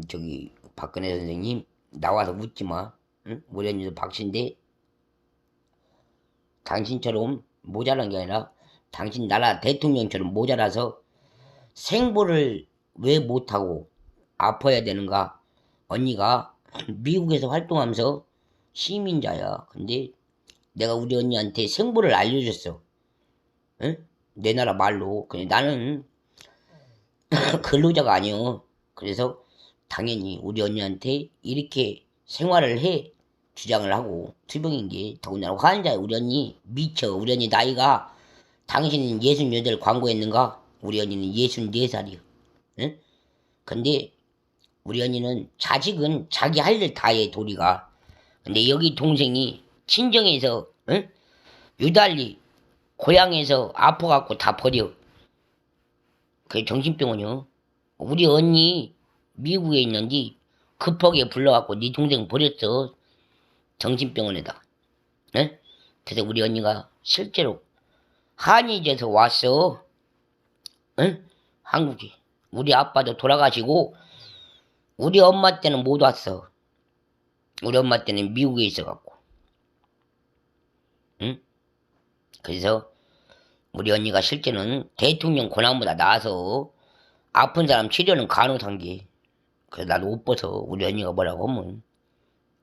저기 박근혜 선생님 나와서 묻지 마. 응? 우리 언니도 박씨인데 당신처럼 모자란 게 아니라 당신 나라 대통령처럼 모자라서 생보를 왜 못하고 아파야 되는가? 언니가 미국에서 활동하면서 시민자야. 근데 내가 우리 언니한테 생보를 알려줬어. 응? 내 나라 말로. 근데 나는 근로자가 아니여. 그래서 당연히 우리 언니한테 이렇게 생활을 해 주장을 하고 투병인 게 더군다나 환자야. 우리 언니 미쳐. 우리 언니 나이가 당신은 68 광고했는가? 우리 언니는 64살이요. 응? 근데 우리 언니는 자식은 자기 할 일 다 해 도리가. 근데 여기 동생이 친정에서 응? 유달리 고향에서 아파갖고 다 버려. 그게 정신병원이요. 우리 언니 미국에 있는데 급하게 불러갖고 네 동생 버렸어. 정신병원에다. 응? 그래서 우리 언니가 실제로 한의제에서 왔어. 응? 한국에. 우리 아빠도 돌아가시고 우리 엄마 때는 못 왔어. 우리 엄마 때는 미국에 있어갖고. 응? 그래서 우리 언니가 실제는 대통령 권한보다 나아서 아픈 사람 치료는 간호한 게. 그래서 나도 못 벗어. 우리 언니가 뭐라고 하면.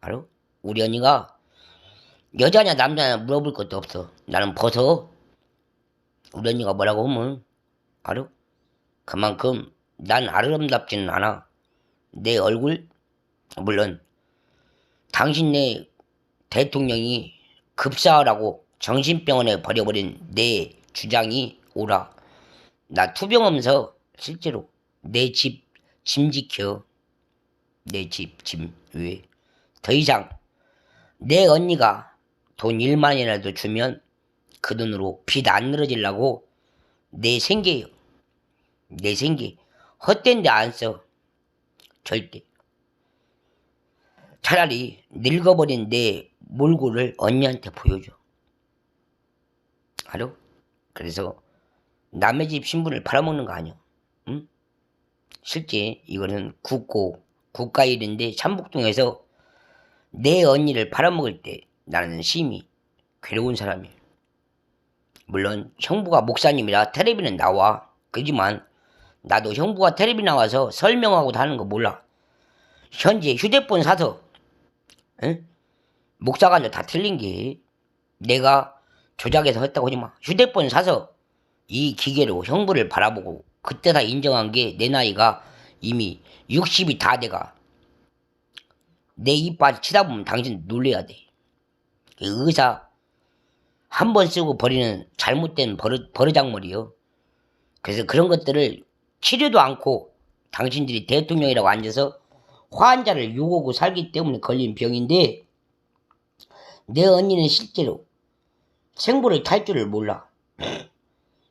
알아? 우리 언니가 여자냐 남자냐 물어볼 것도 없어. 나는 벗어. 우리 언니가 뭐라고 하면. 알아? 그만큼 난 아름답지는 않아. 내 얼굴? 물론 당신네 대통령이 급사하라고 정신병원에 버려버린 내 주장이 옳아. 나 투병하면서 실제로 내 집 짐 지켜. 내 집 짐. 왜? 더 이상 내 언니가 돈 1만이라도 주면 그 돈으로 빚 안 늘어지려고 내 생계요. 내 생계. 헛된 데 안 써. 절대. 차라리 늙어버린 내 몰골을 언니한테 보여줘. 알아? 그래서 남의 집 신분을 팔아먹는 거 아니야. 응? 실제 이거는 국가 일인데 참복동에서 내 언니를 팔아먹을 때 나는 심히 괴로운 사람이야. 물론 형부가 목사님이라 텔레비는 나와. 그지만 나도 형부가 텔레비 나와서 설명하고 하는 거 몰라. 현재 휴대폰 사서 응? 목사가 아니라 다 틀린 게 내가 조작해서 했다고 하지 마. 휴대폰 사서 이 기계로 형부를 바라보고 그때 다 인정한 게 내 나이가 이미 60이 다 돼가. 내 이빨 치다 보면 당신 놀래야 돼. 의사 한 번 쓰고 버리는 잘못된 버르장머리요. 그래서 그런 것들을 치료도 않고 당신들이 대통령이라고 앉아서 환자를 욕하고 살기 때문에 걸린 병인데 내 언니는 실제로 생보를 탈 줄을 몰라.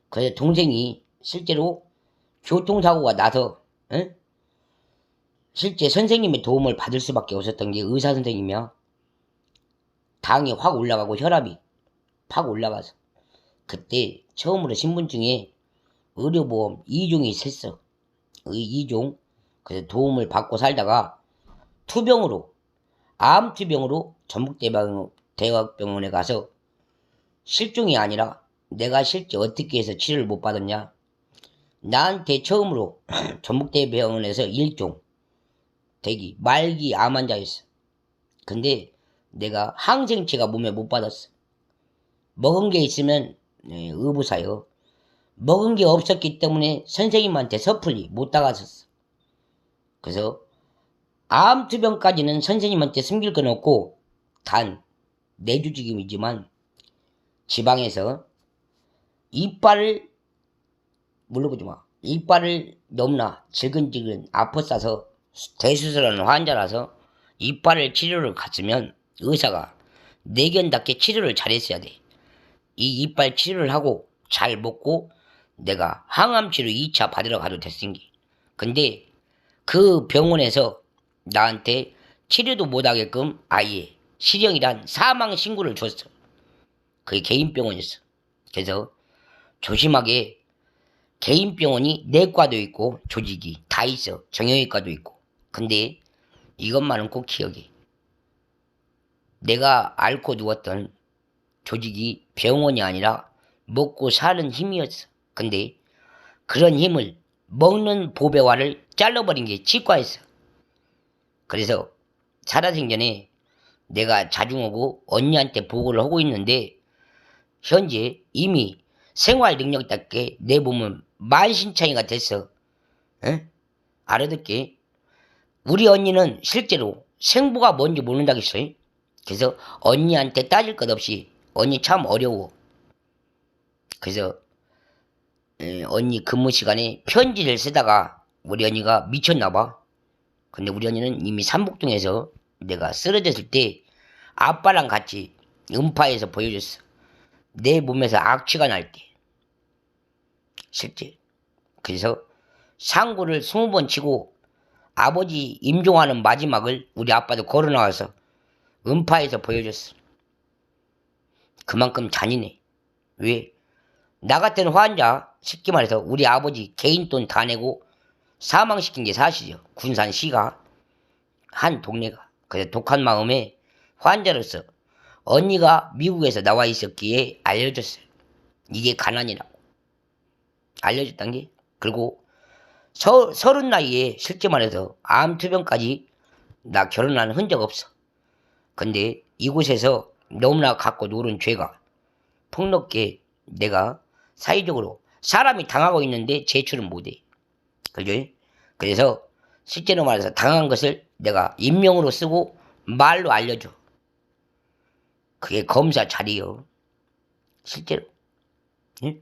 그래서 동생이 실제로 교통사고가 나서 응? 실제 선생님의 도움을 받을 수밖에 없었던 게 의사 선생님이야. 당이 확 올라가고 혈압이 팍 올라가서 그때 처음으로 신분증에 의료보험 2종이 샜어. 2종. 그래서 도움을 받고 살다가 투병으로 암투병으로 전북대학병원에 가서 실종이 아니라 내가 실제 어떻게 해서 치료를 못 받았냐. 나한테 처음으로 전북대병원에서 1종 대기 말기 암 환자였어. 근데 내가 항생제가 몸에 못 받았어. 먹은 게 있으면 의부사요. 먹은 게 없었기 때문에 선생님한테 섣불리 못 다가섰어. 그래서 암투병까지는 선생님한테 숨길 건 없고 단 내주직임이지만 지방에서 이빨을 물어보지 마. 이빨을 너무나 질근질근 아파싸서 대수술하는 환자라서 이빨을 치료를 갔으면 의사가 내견답게 치료를 잘했어야 돼. 이 이빨 치료를 하고 잘 먹고 내가 항암치료 2차 받으러 가도 됐으니. 근데 그 병원에서 나한테 치료도 못하게끔 아예 실형이란 사망 신고를 줬어. 그게 개인병원이었어. 그래서 조심하게 개인병원이 내과도 있고 조직이 다 있어. 정형외과도 있고. 근데 이것만은 꼭 기억해. 내가 앓고 누웠던 조직이 병원이 아니라 먹고 사는 힘이었어. 근데 그런 힘을 먹는 보배화를 잘라버린 게 치과였어. 그래서 살아생전에 내가 자중하고 언니한테 보고를 하고 있는데 현재 이미 생활 능력답게 내 몸은 만신창이가 됐어. 응? 알아듣게. 우리 언니는 실제로 생부가 뭔지 모른다겠어. 그래서 언니한테 따질 것 없이 언니 참 어려워. 그래서 언니 근무 시간에 편지를 쓰다가 우리 언니가 미쳤나봐. 근데 우리 언니는 이미 삼복동에서 내가 쓰러졌을 때 아빠랑 같이 음파에서 보여줬어. 내 몸에서 악취가 날 때. 실제. 그래서 상구를 20번 치고 아버지 임종하는 마지막을 우리 아빠도 걸어나와서 음파에서 보여줬어. 그만큼 잔인해. 왜? 나 같은 환자, 쉽게 말해서 우리 아버지 개인 돈 다 내고 사망시킨 게 사실이요. 군산시가, 한 동네가. 그래서 독한 마음에 환자로서 언니가 미국에서 나와 있었기에 알려줬어요. 이게 가난이라고. 알려줬단 게. 그리고 서른 나이에 실제 말해서 암투병까지 나 결혼한 흔적 없어. 근데 이곳에서 너무나 갖고 노는 죄가 폭넓게 내가 사회적으로 사람이 당하고 있는데 제출은 못해. 그죠? 그래서 실제로 말해서 당한 것을 내가 인명으로 쓰고 말로 알려줘. 그게 검사 자리요. 실제로. 예?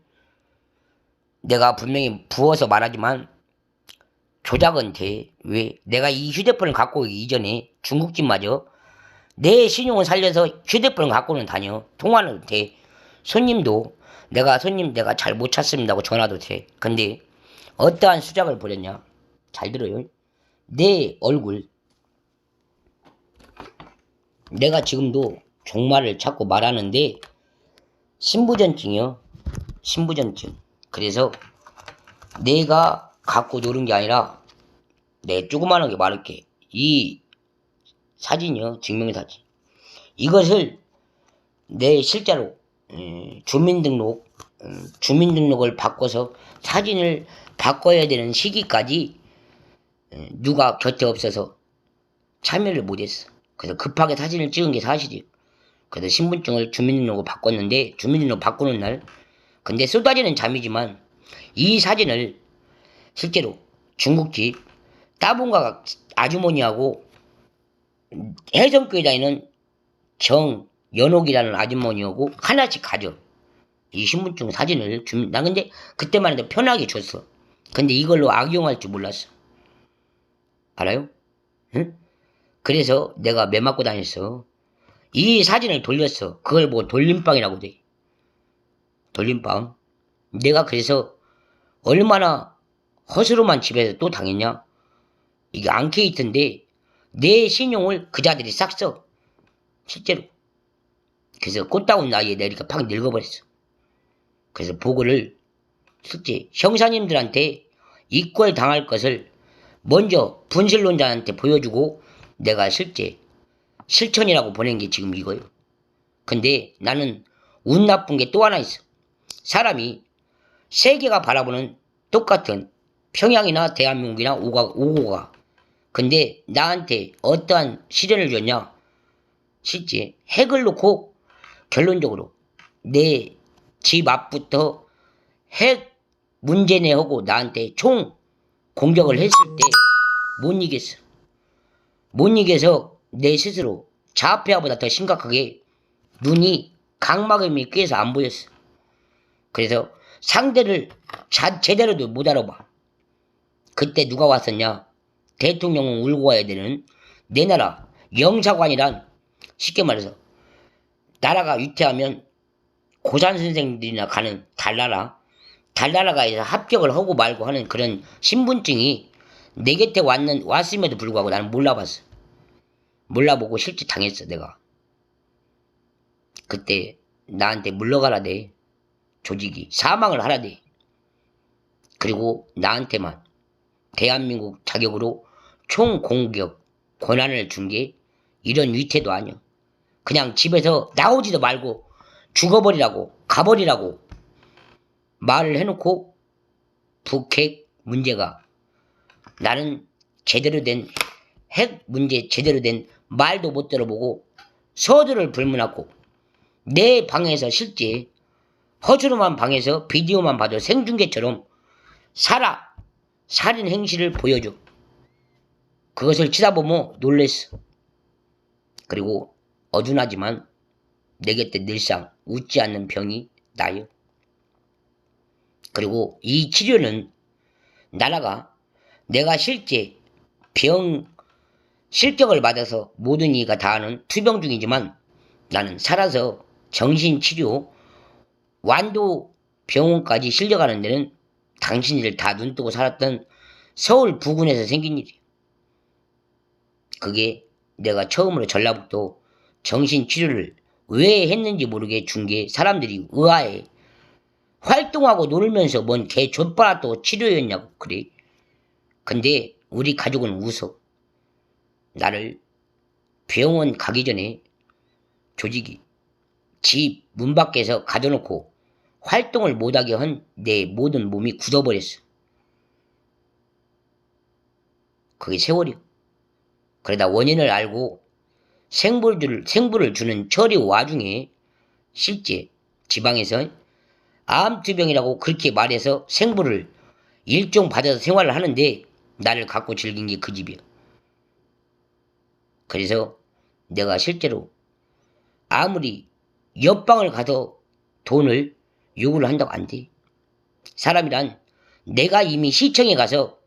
내가 분명히 부어서 말하지만 조작은 돼. 왜? 내가 이 휴대폰을 갖고 오기 이전에 중국집마저 내 신용을 살려서 휴대폰을 갖고는 다녀. 통화는 돼. 손님도 손님 내가 잘 못 찾습니다 하고 전화도 돼. 근데 어떠한 수작을 벌였냐? 잘 들어요. 내 얼굴. 내가 지금도 종말을 찾고 말하는데 신부전증이요. 신부전증. 그래서 내가 갖고 노는 게 아니라 내 조그만하게 말할게. 이 사진이요. 증명사진. 이것을 내 실제로 주민등록을 바꿔서 사진을 바꿔야 되는 시기까지 누가 곁에 없어서 참여를 못했어. 그래서 급하게 사진을 찍은 게 사실이에요. 그래서 신분증을 주민등록으로 바꿨는데 주민등록 바꾸는 날 근데 쏟아지는 잠이지만 이 사진을 실제로 중국집 따봉가 아주머니하고 해전교회 다니는 정연옥이라는 아주머니하고 하나씩 가져. 이 신분증 사진을 나 근데 그때만 해도 편하게 줬어. 근데 이걸로 악용할 줄 몰랐어. 알아요? 응? 그래서 내가 매 맞고 다녔어. 이 사진을 돌렸어. 그걸 보고 돌림빵이라고 돼. 돌림빵. 내가 그래서 얼마나 허스로만 집에서 또 당했냐? 이게 앙케이트인데 내 신용을 그자들이 싹 써. 실제로. 그래서 꽃다운 나이에 내가 팍 늙어버렸어. 그래서 보고를 실제 형사님들한테 이권 당할 것을 먼저 분실론자한테 보여주고 내가 실제 실천이라고 보낸 게 지금 이거예요. 근데 나는 운 나쁜 게 또 하나 있어. 사람이 세계가 바라보는 똑같은 평양이나 대한민국이나 오고가. 근데 나한테 어떠한 시련을 줬냐? 실제 핵을 놓고 결론적으로 내 집 앞부터 핵 문제내 하고 나한테 총 공격을 했을 때 못 이겼어. 못 이겨서 내 스스로 자폐아보다 더 심각하게 눈이 각막염이 껴서 안 보였어. 그래서 상대를 제대로도 못 알아봐. 그때 누가 왔었냐? 대통령은 울고 와야 되는 내 나라 영사관이란 쉽게 말해서 나라가 위태하면 고산 선생들이나 가는 달나라가 해서 합격을 하고 말고 하는 그런 신분증이 내 곁에 왔음에도 불구하고 나는 몰라봤어. 몰라보고 실제 당했어 내가. 그때 나한테 물러가라 돼. 조직이 사망을 하라 돼. 그리고 나한테만 대한민국 자격으로 총공격 권한을 준 게 이런 위태도 아니야. 그냥 집에서 나오지도 말고 죽어버리라고 가버리라고 말을 해놓고 북핵 문제가 나는 제대로 된 핵 문제 제대로 된 말도 못 들어보고 서두를 불문하고 내 방에서 실제 허주로만 방에서 비디오만 봐도 생중계처럼 살인 행실을 보여줘. 그것을 치다보면 놀랬어. 그리고 어둔하지만 내 곁에 늘상 웃지 않는 병이 나요. 그리고 이 치료는 나라가 내가 실제 실격을 받아서 모든 이가 다 하는 투병 중이지만 나는 살아서 정신치료 완도 병원까지 실려가는 데는 당신들 다 눈뜨고 살았던 서울 부근에서 생긴 일이에요. 그게 내가 처음으로 전라북도 정신치료를 왜 했는지 모르게 준 게 사람들이 의아해. 활동하고 놀면서 뭔 개 좆바라또 치료였냐고 그래. 근데 우리 가족은 웃어. 나를 병원 가기 전에 조직이 집 문 밖에서 가둬놓고 활동을 못하게 한 내 모든 몸이 굳어버렸어. 그게 세월이야. 그러다 원인을 알고 생부를 주는 처리 와중에 실제 지방에서 암투병이라고 그렇게 말해서 생부를 일종 받아서 생활을 하는데 나를 갖고 즐긴 게 그 집이야. 그래서 내가 실제로 아무리 옆방을 가서 돈을 요구를 한다고 안 돼. 사람이란 내가 이미 시청에 가서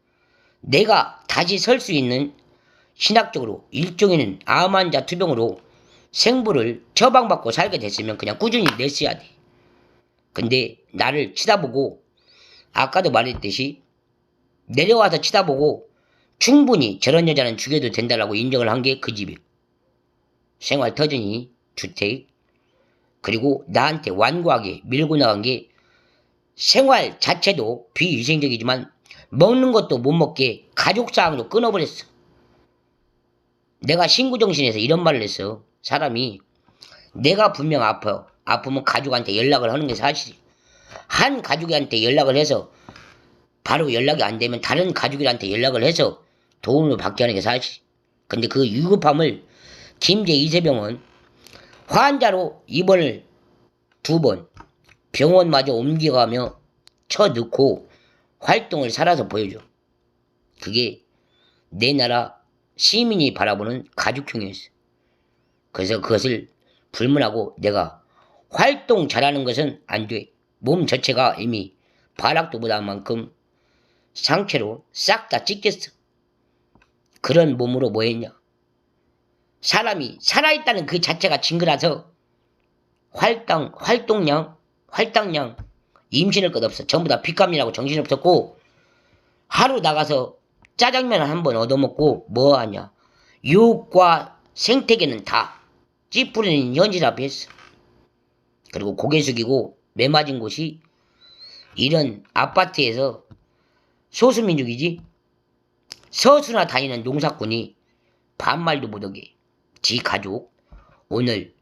내가 다시 설 수 있는 신학적으로 일종에는 암 환자 투병으로 생부를 처방받고 살게 됐으면 그냥 꾸준히 냈어야 돼. 근데 나를 치다보고 아까도 말했듯이 내려와서 치다보고 충분히 저런 여자는 죽여도 된다라고 인정을 한 게 그 집이에요. 생활 터전이 주택 그리고 나한테 완고하게 밀고 나간 게 생활 자체도 비위생적이지만 먹는 것도 못 먹게 가족사항도 끊어버렸어. 내가 신구정신에서 이런 말을 했어. 사람이 내가 분명 아프면 가족한테 연락을 하는 게 사실이야. 한 가족한테 연락을 해서 바로 연락이 안 되면 다른 가족들한테 연락을 해서 도움을 받게 하는 게 사실. 근데 그 위급함을 김제 이세병은 환자로 입원을 2번 병원마저 옮겨가며 쳐넣고 활동을 살아서 보여줘. 그게 내 나라 시민이 바라보는 가족형이었어. 그래서 그것을 불문하고 내가 활동 잘하는 것은 안 돼. 몸 자체가 이미 바락도 못한 만큼 상체로 싹 다 찢겼어. 그런 몸으로 뭐 했냐. 사람이 살아있다는 그 자체가 징그러서 활동량, 임신할 것 없어. 전부 다 핏감이라고 정신없었고 하루 나가서 짜장면 한 번 얻어먹고 뭐하냐. 유혹과 생태계는 다 찌푸리는 현실 앞에 했어. 그리고 고개 숙이고 매맞은 곳이 이런 아파트에서 소수민족이지 서수나 다니는 농사꾼이 반말도 못하게 지 가족 오늘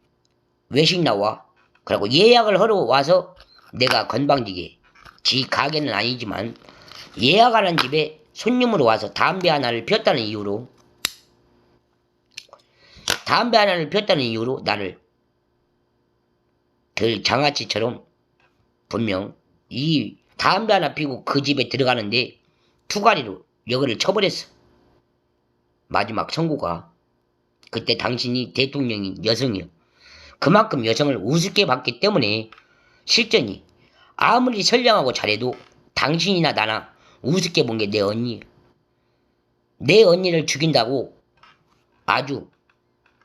외식 나와 그리고 예약을 하러 와서 내가 건방지게 지 가게는 아니지만 예약하는 집에 손님으로 와서 담배 하나를 피웠다는 이유로 나를 들 장아찌처럼 분명 이 담배 하나 피고 그 집에 들어가는데 투가리로 여기를 쳐버렸어. 마지막 선고가 그때 당신이 대통령인 여성이요. 그만큼 여성을 우습게 봤기 때문에 실전이 아무리 선량하고 잘해도 당신이나 나나 우습게 본 게 내 언니예요. 내 언니를 죽인다고 아주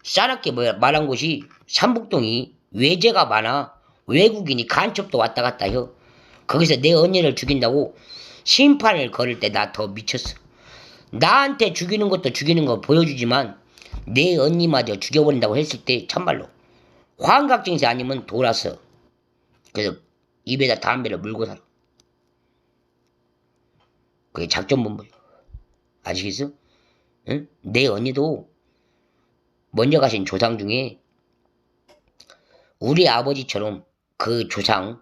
싸납게 말한 곳이 삼북동이 외제가 많아 외국인이 간첩도 왔다 갔다 해요. 거기서 내 언니를 죽인다고 심판을 걸을 때 나 더 미쳤어. 나한테 죽이는 것도 죽이는 거 보여주지만 내 언니마저 죽여버린다고 했을 때 참말로 환각증세 아니면 돌았어. 그래서 입에다 담배를 물고 살아. 그게 작전본부예요. 아시겠어? 응? 내 언니도 먼저 가신 조상 중에 우리 아버지처럼 그 조상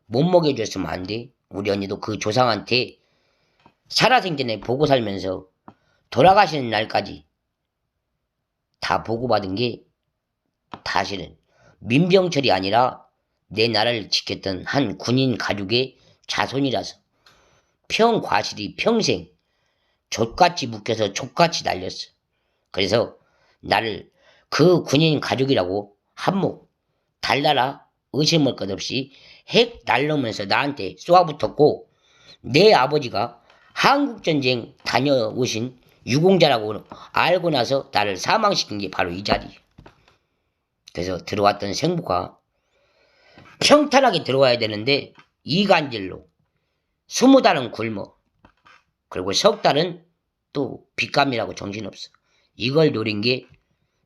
못 먹여줬으면 안 돼. 우리 언니도 그 조상한테 살아생전에 보고 살면서 돌아가시는 날까지 다 보고받은 게 사실은 민병철이 아니라 내 나라를 지켰던 한 군인 가족의 자손이라서 평과실이 평생 족같이 묶여서 족같이 날렸어. 그래서 나를 그 군인 가족이라고 한몫 달달아 의심할 것 없이 핵 날르면서 나한테 쏘아붙었고, 내 아버지가 한국전쟁 다녀오신 유공자라고 알고 나서 나를 사망시킨 게 바로 이 자리. 그래서 들어왔던 생부가 평탄하게 들어와야 되는데 이간질로 20달은 굶어. 그리고 석 달은 또 빚감이라고 정신없어. 이걸 노린 게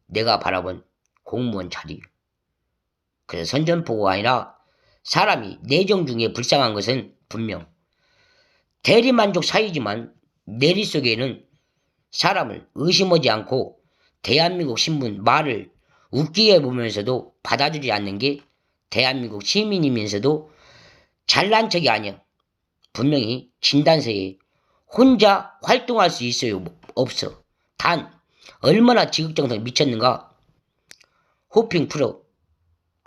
내가 바라본 공무원 자리. 그래서 선전포고가 아니라 사람이 내정 중에 불쌍한 것은 분명 대리만족 사이지만 내리 속에는 사람을 의심하지 않고 대한민국 신문 말을 웃기게 보면서도 받아주지 않는 게 대한민국 시민이면서도 잘난 척이 아니야. 분명히 진단서에 혼자 활동할 수 있어요? 없어. 단 얼마나 지극정성에 미쳤는가. 호핑 프로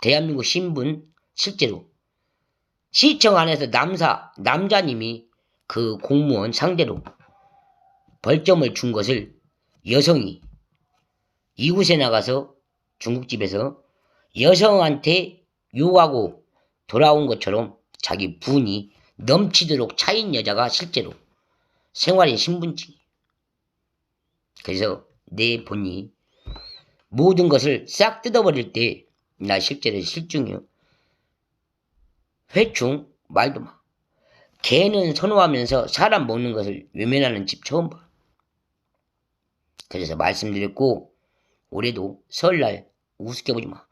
대한민국 신분 실제로 시청 안에서 남자님이 그 공무원 상대로 벌점을 준 것을 여성이 이곳에 나가서 중국집에서 여성한테 욕하고 돌아온 것처럼 자기 분이 넘치도록 차인 여자가 실제로 생활인 신분증이. 그래서 내 본이 모든 것을 싹 뜯어버릴 때 나 실제로 실중이요. 회충 말도 마. 개는 선호하면서 사람 먹는 것을 외면하는 집 처음 봐. 그래서 말씀드렸고 올해도 설날 우습게 보지 마.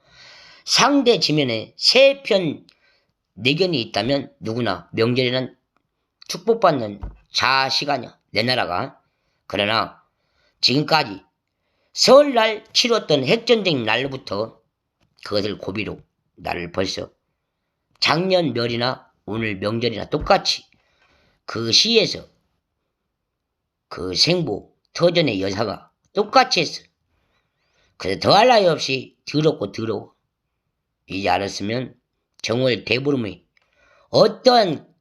상대 지면에 세 편 내견이 있다면 누구나 명절에는 축복받는 자시간이야. 내 나라가. 그러나 지금까지 설날 치렀던 핵전쟁 날로부터 그것을 고비로 나를 벌써 작년 멸이나 오늘 명절이나 똑같이 그 시에서 그 생보 터전의 여사가 똑같이 했어. 그래서 더할 나위 없이 더럽고 더러워. 이제 알았으면 정월 대보름의 어떠한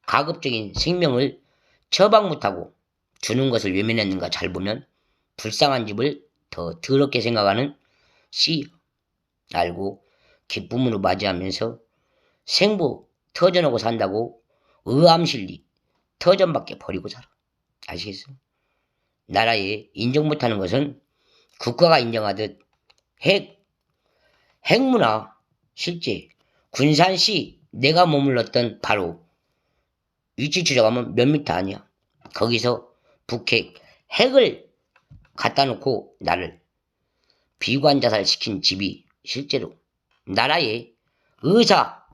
가급적인 생명을 처방 못하고 주는 것을 외면했는가 잘 보면 불쌍한 집을 더 더럽게 생각하는 씨. 알고 기쁨으로 맞이하면서 생보 터전하고 산다고 의암실리 터전밖에 버리고 살아. 아시겠어요? 나라에 인정 못하는 것은 국가가 인정하듯 핵문화 실제 군산시 내가 머물렀던 바로 위치 추적하면 몇 미터 아니야. 거기서 북핵 핵을 갖다 놓고 나를 비관자살 시킨 집이 실제로 나라의 의사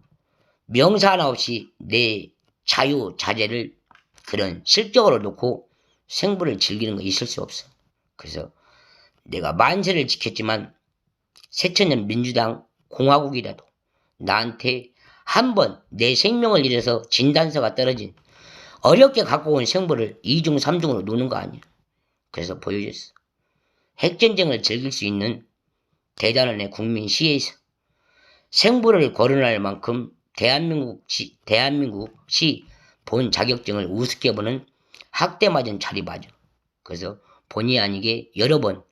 명사 하나 없이 내 자유자재를 그런 실적으로 놓고 생부를 즐기는 거 있을 수 없어. 그래서 내가 만세를 지켰지만 새천년 민주당 공화국이라도 나한테 한번 내 생명을 잃어서 진단서가 떨어진 어렵게 갖고 온 생부를 2중 3중으로 노는 거 아니야. 그래서 보여줬어. 핵전쟁을 즐길 수 있는 대단한 애 국민 시에서 생부를 거론할 만큼 대한민국시 본 자격증을 우습게 보는 학대 맞은 자리 맞아. 그래서 본의 아니게 여러 번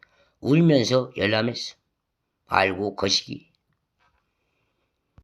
울면서 열람했어. 알고 거시기.